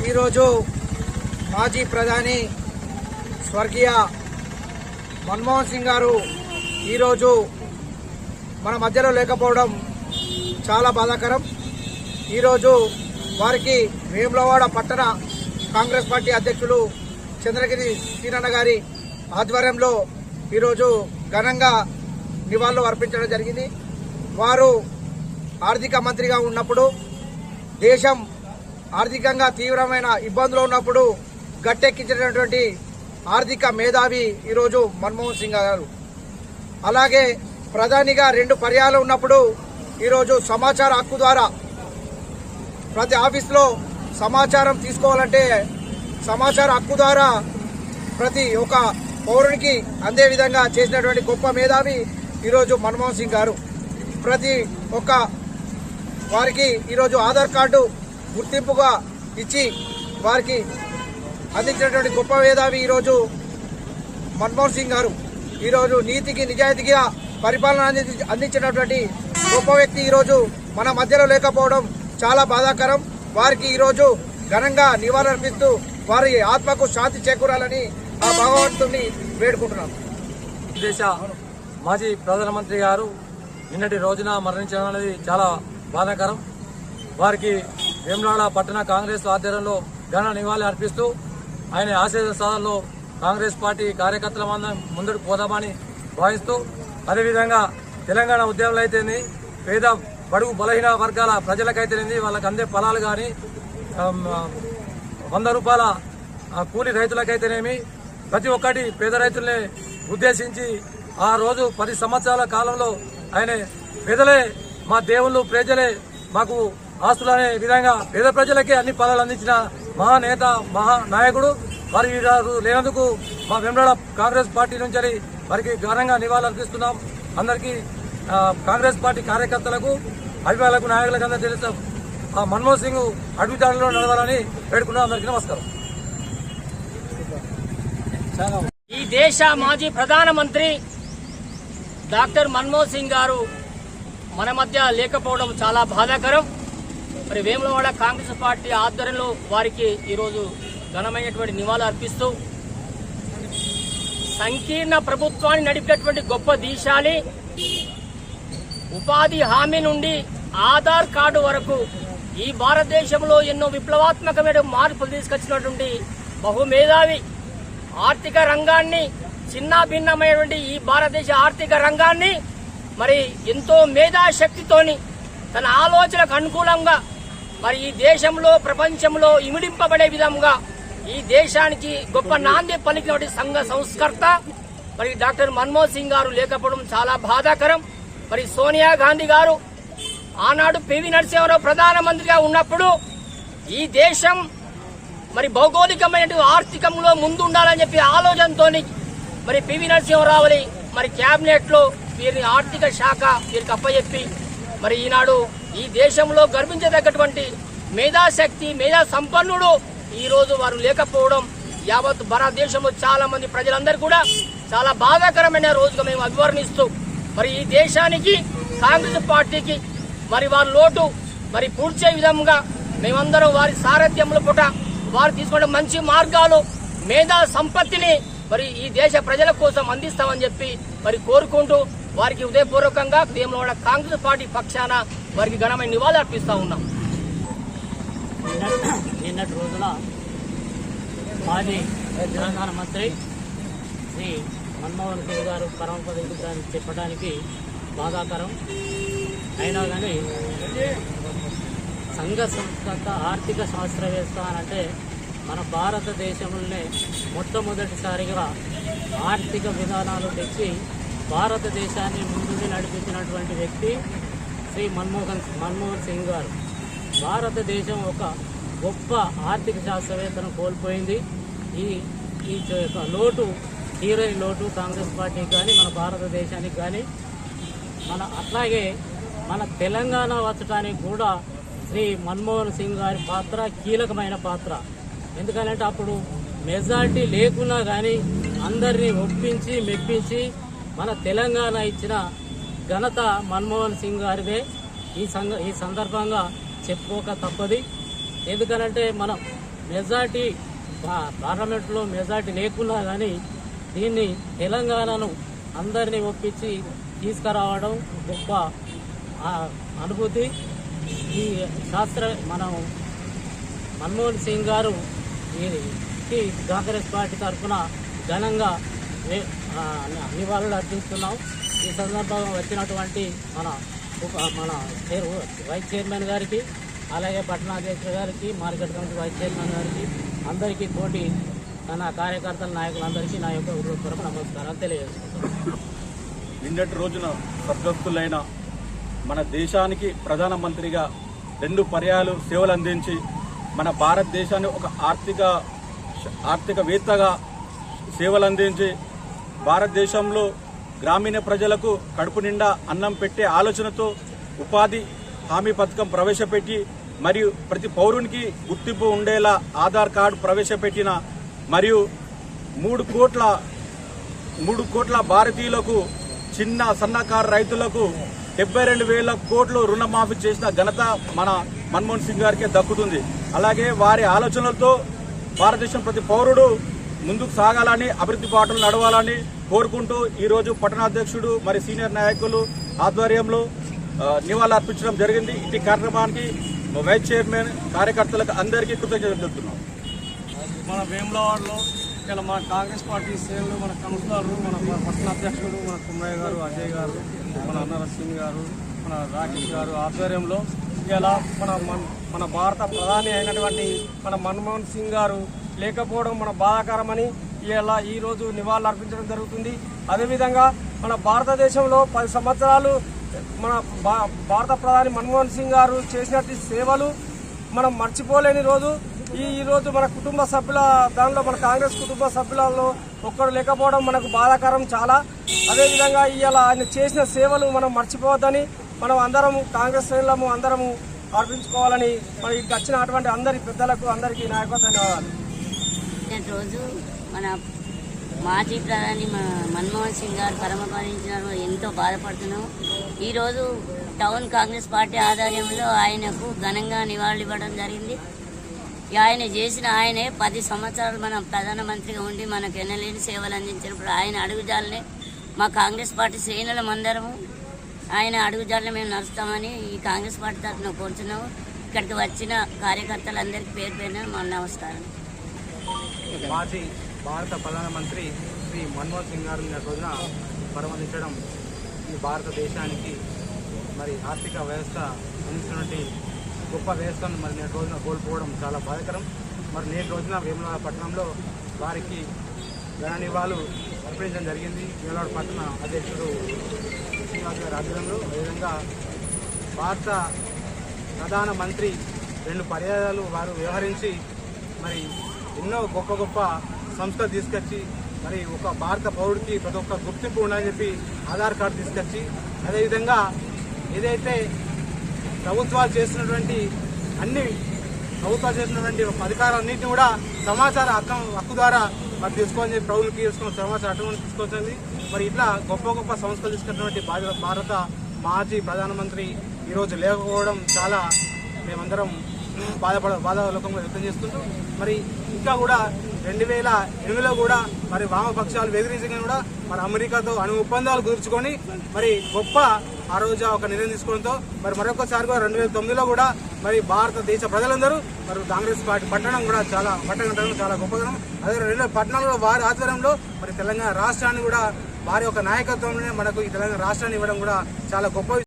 ఈరోజు మాజీ ప్రధాని స్వర్గీయ మన్మోహన్ సింగ్ గారు ఈరోజు మన మధ్యలో లేకపోవడం చాలా బాధాకరం. ఈరోజు వారికి వేములవాడ పట్టణ కాంగ్రెస్ పార్టీ అధ్యక్షులు చంద్రగిరి సీనన్న గారి ఆధ్వర్యంలో ఈరోజు ఘనంగా నివాళులు అర్పించడం జరిగింది. వారు ఆర్థిక మంత్రిగా ఉన్నప్పుడు, దేశం ఆర్థికంగా తీవ్రమైన ఇబ్బందులు ఉన్నప్పుడు గట్టెక్కించినటువంటి ఆర్థిక మేధావి ఈరోజు మన్మోహన్ సింగ్ గారు. అలాగే ప్రధానిగా 2 పర్యాలు ఉన్నప్పుడు ఈరోజు సమాచార హక్కు ద్వారా ప్రతి ఆఫీస్లో సమాచారం తీసుకోవాలంటే సమాచార హక్కు ద్వారా ప్రతి ఒక్క పౌరునికి అందే విధంగా చేసినటువంటి గొప్ప మేధావి ఈరోజు మన్మోహన్ సింగ్ గారు. ప్రతి ఒక్క వారికి ఈరోజు ఆధార్ కార్డు గుర్తింపుగా ఇచ్చి వారికి అందించినటువంటి గొప్ప మేధావి ఈరోజు మన్మోహన్ సింగ్ గారు. ఈరోజు నీతికి నిజాయితీగా పరిపాలన అందించినటువంటి గొప్ప వ్యక్తి ఈరోజు మన మధ్యలో లేకపోవడం చాలా బాధాకరం. వారికి ఈరోజు ఘనంగా నివాళులర్పిస్తూ వారి ఆత్మకు శాంతి చేకూరాలని ఆ భగవంతుని వేడుకుంటున్నాం. దేశ మాజీ ప్రధానమంత్రి గారు నిన్నటి రోజున మరణించడం అనేది చాలా బాధాకరం. వారికి వేములవాడ పట్టణ కాంగ్రెస్ ఆధ్వర్యంలో ఘన నివాళి అర్పిస్తూ ఆయన ఆశయ సాధనలో కాంగ్రెస్ పార్టీ కార్యకర్తల ముందుకు పోదామని భావిస్తూ, అదేవిధంగా తెలంగాణ ఉద్యమంలో అయితేనే పేద బడుగు బలహీన వర్గాల ప్రజలకైతేనేది వాళ్ళకి అందే ఫలాలు కానీ 100 రూపాయల కూలి రైతులకైతేనేమి ప్రతి ఒక్కటి పేద రైతుల్ని ఉద్దేశించి ఆ రోజు 10 సంవత్సరాల కాలంలో ఆయన పేదలే మా దేవుళ్ళు, ప్రజలే మాకు ఆస్తులు అనే విధంగా పేద ప్రజలకే అన్ని ఫలాలు అందించిన మహానేత, మహానాయకుడు. వారి లేనందుకు మా వేములవాడ కాంగ్రెస్ పార్టీ నుంచి వారికి ఘనంగా నివాళులు అర్పిస్తున్నాం. అందరికీ కాంగ్రెస్ పార్టీ కార్యకర్తలకు, అభిమానులకు, నాయకులకు అందరూ తెలుసు మన్మోహన్ సింగ్ అడుగుదారులో నడవాలని వేడుకున్నాం. అందరికీ నమస్కారం. ఈ దేశ మాజీ ప్రధానమంత్రి డాక్టర్ మన్మోహన్ సింగ్ గారు మన మధ్య లేకపోవడం చాలా బాధాకరం. మరి వేములవాడ కాంగ్రెస్ పార్టీ ఆధ్వర్యంలో వారికి ఈరోజు ఘనమైనటువంటి నివాళులు అర్పిస్తూ, సంకీర్ణ ప్రభుత్వాన్ని నడిపినటువంటి గొప్ప దీశాలి, ఉపాధి హామీ నుండి ఆధార్ కార్డు వరకు ఈ భారతదేశంలో ఎన్నో విప్లవాత్మకమైన మార్పులు తీసుకొచ్చినటువంటి బహుమేధావి, ఆర్థిక రంగాన్ని చిన్నాభిన్నమైనటువంటి ఈ భారతదేశ ఆర్థిక రంగాన్ని మరి ఎంతో మేధాశక్తితోని తన ఆలోచనకు అనుకూలంగా మరి ఈ దేశంలో, ప్రపంచంలో ఇమిడింపబడే విధంగా ఈ దేశానికి గొప్ప నాంది పలికినటువంటి సంఘ సంస్కర్త మరి డాక్టర్ మన్మోహన్ సింగ్ గారు లేకపోవడం చాలా బాధాకరం. మరి సోనియా గాంధీ గారు ఆనాడు పివి నరసింహారావు ప్రధానమంత్రిగా ఉన్నప్పుడు ఈ దేశం మరి భౌగోళికమైన ఆర్థికంలో ముందుండాలని చెప్పి ఆలోచనతో మరి పివి నరసింహారావుని మరి కేబినెట్ లో వీరిని ఆర్థిక శాఖ వీరికి అప్పచెప్పి మరి ఈనాడు ఈ దేశంలో గర్వించదగ్గటువంటి మేధాశక్తి, మేధా సంపన్నుడు ఈ రోజు వారు లేకపోవడం యావత్ భారతదేశంలో చాలా మంది ప్రజలందరూ కూడా చాలా బాధాకరమైన రోజుగా మేము అభివర్ణిస్తూ, మరి ఈ దేశానికి కాంగ్రెస్ పార్టీకి మరి వారి లోటు మరి పూడ్చే విధంగా మేమందరం వారి సారథ్యంలో పుట వారు తీసుకునే మంచి మార్గాలు, మేధా సంపత్తిని మరి ఈ దేశ ప్రజల కోసం అందిస్తామని చెప్పి మరి కోరుకుంటూ వారికి హృదయపూర్వకంగా వేములవాడ కాంగ్రెస్ పార్టీ పక్షాన వారికి ఘనమైన నివాళులు అర్పిస్తా ఉన్నాం. నిన్నటి రోజున మాజీ ప్రధానమంత్రి శ్రీ మన్మోహన్ సింగ్ గారు పరమపదించారని చెప్పడానికి బాధాకరం. అయినా కానీ సంఘ సంస్కృత ఆర్థిక శాస్త్రవేత్త అంటే మన భారతదేశంలోనే మొట్టమొదటిసారిగా ఆర్థిక విధానాలు తెచ్చి భారతదేశాన్ని ముందుకు నడిపించినటువంటి వ్యక్తి శ్రీ మన్మోహన్ సింగ్ గారు. భారతదేశం ఒక గొప్ప ఆర్థిక శాస్త్రవేత్తను కోల్పోయింది. ఈ లోటు, తీరని లోటు కాంగ్రెస్ పార్టీకి కానీ మన భారతదేశానికి కానీ అట్లాగే మన తెలంగాణ వచ్చటానికి కూడా శ్రీ మన్మోహన్ సింగ్ గారి పాత్ర కీలకమైన పాత్ర. ఎందుకంటే అప్పుడు మెజారిటీ లేకున్నా కానీ అందరినీ ఒప్పించి మెప్పించి మన తెలంగాణ ఇచ్చిన ఘనత మన్మోహన్ సింగ్ గారిదే. ఈ సందర్భంగా చెప్పుకోక తప్పది. ఎందుకనంటే మనం మెజార్టీ పార్లమెంట్లో మెజార్టీ లేకున్నా కానీ దీన్ని తెలంగాణను అందరినీ ఒప్పించి తీసుకురావడం గొప్ప అనుభూతి. ఈ మనం మన్మోహన్ సింగ్ గారు ఈ కాంగ్రెస్ పార్టీ తరఫున ఘనంగా నివాళులు అర్పిస్తున్నాం. ఈ సందర్భంగా వచ్చినటువంటి మన వైస్ చైర్మన్ గారికి, అలాగే పట్టణాధ్యక్షుడు గారికి, మార్కెట్ కమిటీ వైస్ చైర్మన్ గారికి, అందరికీ తోటి నా కార్యకర్తల నాయకులందరికీ నా యొక్క హృదయపూర్వక నమస్కారాలు తెలియజేస్తున్నాను. నిన్నటి రోజున స్వర్గస్థులైన మన దేశానికి ప్రధానమంత్రిగా 2 పర్యాయాలు సేవలు అందించి మన భారతదేశాన్ని ఒక ఆర్థికవేత్తగా సేవలు అందించి భారతదేశంలో గ్రామీణ ప్రజలకు కడుపు నిండా అన్నం పెట్టే ఆలోచనతో ఉపాధి హామీ పథకం ప్రవేశపెట్టి మరియు ప్రతి పౌరునికి గుర్తింపు ఉండేలా ఆధార్ కార్డు ప్రవేశపెట్టిన మరియు 3 కోట్ల భారతీయులకు చిన్న సన్నకారు రైతులకు 72,000 కోట్లు రుణమాఫీ చేసిన ఘనత మన మన్మోహన్ సింగ్ గారికే దక్కుతుంది. అలాగే వారి ఆలోచనలతో భారతదేశం ప్రతి పౌరుడు ముందుకు సాగాలని, అభివృద్ధి బాటలు నడవాలని కోరుకుంటూ ఈరోజు పట్టణాధ్యక్షుడు మరి సీనియర్ నాయకులు ఆధ్వర్యంలో నివాళులు అర్పించడం జరిగింది. ఇటు కార్యక్రమానికి వైస్ చైర్మన్ కార్యకర్తలకు అందరికీ కృతజ్ఞతలు తెలుపుతున్నాం. మన వేములవాడలో ఇలా మన కాంగ్రెస్ పార్టీ శ్రేణులు, మన కౌన్సిలర్లు, మన పట్టణాధ్యక్షుడు మన కుమ్మయ్య గారు, అజయ్ గారు, మన అన్నరసింగ్ గారు, మన రాకేష్ గారు ఆధ్వర్యంలో ఇలా మన భారత ప్రధాని అయినటువంటి మన మన్మోహన్ సింగ్ గారు లేకపోవడం మన బాధాకరమని ఇలా ఈరోజు నివాళులు అర్పించడం జరుగుతుంది. అదేవిధంగా మన భారతదేశంలో 10 సంవత్సరాలు మన భారత ప్రధాని మన్మోహన్ సింగ్ గారు చేసినటువంటి సేవలు మనం మర్చిపోలేని రోజు. ఈరోజు మన కుటుంబ సభ్యుల దానిలో మన కాంగ్రెస్ కుటుంబ సభ్యులలో ఒక్కరు లేకపోవడం మనకు బాధాకరం చాలా. అదేవిధంగా ఇవాళ ఆయన చేసిన సేవలు మనం మర్చిపోవద్దని మనం అందరం కాంగ్రెస్ శ్రేణులము అందరము అర్పించుకోవాలని మన ఇక్కడికి వచ్చినటువంటి అందరి పెద్దలకు అందరికీ నాయకు ధన్యవాదాలు. రోజు మన మాజీ ప్రధాని మన్మోహన్ సింగ్ గారు పరమపదించిన ఎంతో బాధపడుతున్నాం. ఈరోజు టౌన్ కాంగ్రెస్ పార్టీ ఆధ్వర్యంలో ఆయనకు ఘనంగా నివాళులు ఇవ్వడం జరిగింది. ఆయనే 10 సంవత్సరాలు మన ప్రధానమంత్రిగా ఉండి మనకు ఎన్నలేని సేవలు అందించినప్పుడు ఆయన అడుగుజాలనే మా కాంగ్రెస్ పార్టీ శ్రేణులం అందరము ఆయన అడుగుజాలనే మేము నడుస్తామని ఈ కాంగ్రెస్ పార్టీ తరఫున కోరుతున్నాము. ఇక్కడికి వచ్చిన కార్యకర్తలందరికీ పేరు పేరున మా నమస్కారం. మాజీ భారత ప్రధానమంత్రి శ్రీ మన్మోహన్ సింగ్ గారు రోజున పరమదించడం ఈ భారతదేశానికి మరి ఆర్థిక వ్యవస్థ అందించినటువంటి గొప్ప వ్యవస్థను మరి నేటి రోజున కోల్పోవడం చాలా బాధాకరం. మరి నేటి రోజున వేములవాడ పట్టణంలో వారికి ఘన నివాళులు అర్పించడం జరిగింది. వేములవాడ పట్టణ అధ్యక్షుడు శ్రీనివాస్ గారి ఆధ్వర్యంలో. అదేవిధంగా భారత ప్రధానమంత్రి 2 పర్యాయాలు వారు వ్యవహరించి మరి ఎన్నో గొప్ప సంస్థలు తీసుకొచ్చి మరి ఒక భారత పౌరుడికి ప్రతి ఒక్క గుర్తింపు ఉండాలని చెప్పి ఆధార్ కార్డు తీసుకొచ్చి, అదేవిధంగా ఏదైతే ప్రభుత్వాలు చేస్తున్నటువంటి అధికారాలన్నింటినీ కూడా సమాచార హక్కు ద్వారా మరి తీసుకోవాలని చెప్పి ప్రభుత్వం తీసుకున్న సమాచార హక్కు తీసుకోవచ్చింది. మరి ఇట్లా గొప్ప సంస్థలు తీసుకున్నటువంటి భారత మాజీ ప్రధానమంత్రి ఈరోజు లేకపోవడం చాలా మేమందరం బాధాలోకంగా వ్యక్తం చేస్తుంటూ మరి ఇంకా కూడా 2008లో కూడా మరి వామపక్షాలు బెదిరించగా కూడా మరి అమెరికాతో ఒప్పందాలు కుదుర్చుకొని మరి గొప్ప ఆ రోజు ఒక నిర్ణయం తీసుకోవడంతో మరి మరొకసారి 2009లో కూడా మరి భారతదేశ ప్రజలందరూ మరి కాంగ్రెస్ పార్టీ పట్టణం చాలా గొప్పగా. అదే 2 పట్టణాల్లో వారి ఆధ్వర్యంలో మరి తెలంగాణ రాష్ట్రాన్ని కూడా వారి యొక్క నాయకత్వంలోనే మనకు ఈ తెలంగాణ రాష్ట్రాన్ని ఇవ్వడం కూడా చాలా గొప్ప.